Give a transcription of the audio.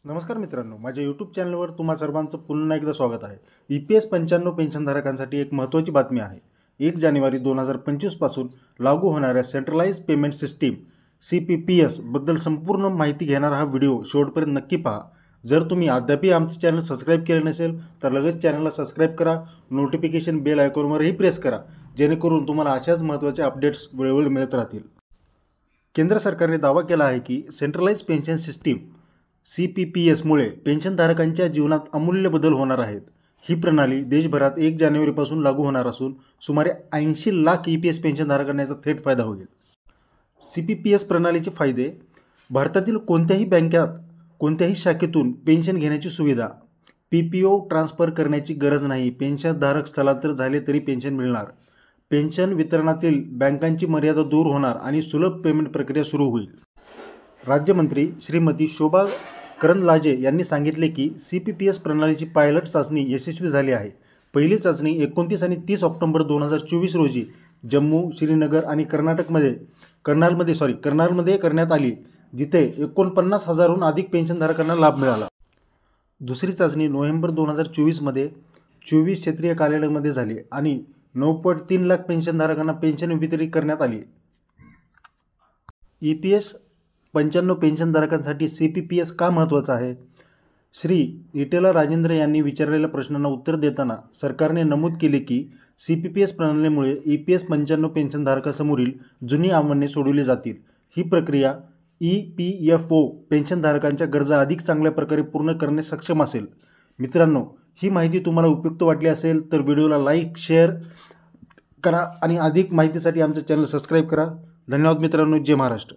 नमस्कार मित्रांनो, माझ्या यूट्यूब चॅनलवर तुम्हा सर्वांचं पुन्हा एकदा स्वागत आहे। EPS 95 पेन्शनधारकांसाठी एक महत्त्वाची बातमी आहे। 1 जानेवारी 2025 पासून लागू होणाऱ्या सेंट्रलाइज्ड पेमेंट सिस्टीम CPPS बद्दल संपूर्ण माहिती घेणारा हा व्हिडिओ शेवटपर्यंत नक्की पहा। जर तुम्ही अद्यापही आमचे चॅनल सबस्क्राइब केले नसेल तर लगेच चॅनलला सबस्क्राइब करा, नोटिफिकेशन बेल आयकॉनवरही प्रेस करा, जेणेकरून तुम्हाला अशाच महत्त्वाच्या अपडेट्स वेळोवेळी मिळत राहतील। केंद्र सरकारने दावा केला आहे की सेंट्रलाइज्ड पेन्शन सिस्टीम CPPS मुळे पेन्शनधारकांच्या जीवनात अमूल्य बदल होणार आहेत। ही प्रणाली देशभरात 1 जानेवारीपासून लागू होणार असून सुमारे 80 लाख EPS पेन्शनधारकांना याचा थेट फायदा होईल। CPPS प्रणालीचे फायदे: भारतातील कोणत्याही बँकेत कोणत्याही शाखेतून पेन्शन घेण्याची सुविधा, PPO ट्रान्सफर करण्याची गरज नाही, पेन्शनधारक स्थलांतर झाले तरी पेन्शन मिळणार, पेन्शन वितरणातील बँकांची मर्यादा दूर होणार आणि सुलभ पेमेंट प्रक्रिया सुरू होईल। राज्यमंत्री श्रीमती शोभा करंद्लाजे यांनी सांगितले की CPPS प्रणालीची पायलट चाचणी यशस्वी झाली आहे। पहिली चाचणी 29 आणि 30 ऑक्टोबर 2024 रोजी जम्मू, श्रीनगर आणि कर्नालमध्ये करण्यात आली, जिथे 49,000हून अधिक पेन्शनधारकांना लाभ मिळाला। दुसरी चाचणी नोव्हेंबर 2024 मध्ये 24 क्षेत्रीय कार्यालयांमध्ये झाली आणि 9.3 लाख पेन्शनधारकांना पेन्शन वितरित करण्यात आली। EPS 95 पेन्शनधारकांसाठी CPPS का महत्त्वाचा आहे? श्री इटेला राजेंद्र यांनी विचारलेल्या प्रश्नांना उत्तर देताना सरकारने नमूद केले की CPPS प्रणालीमुळे EPS 95 पेन्शनधारकांसमोरील जुनी आव्हाने सोडवली जातील। ही प्रक्रिया EPFO पेन्शनधारकांच्या गरजा अधिक चांगल्या प्रकारे पूर्ण करण्यास सक्षम असेल। मित्रांनो, ही माहिती तुम्हाला उपयुक्त वाटली असेल तर व्हिडिओला लाईक, शेअर करा आणि अधिक माहितीसाठी आमचे चॅनल सबस्क्राइब करा। धन्यवाद मित्रांनो। जय महाराष्ट्र।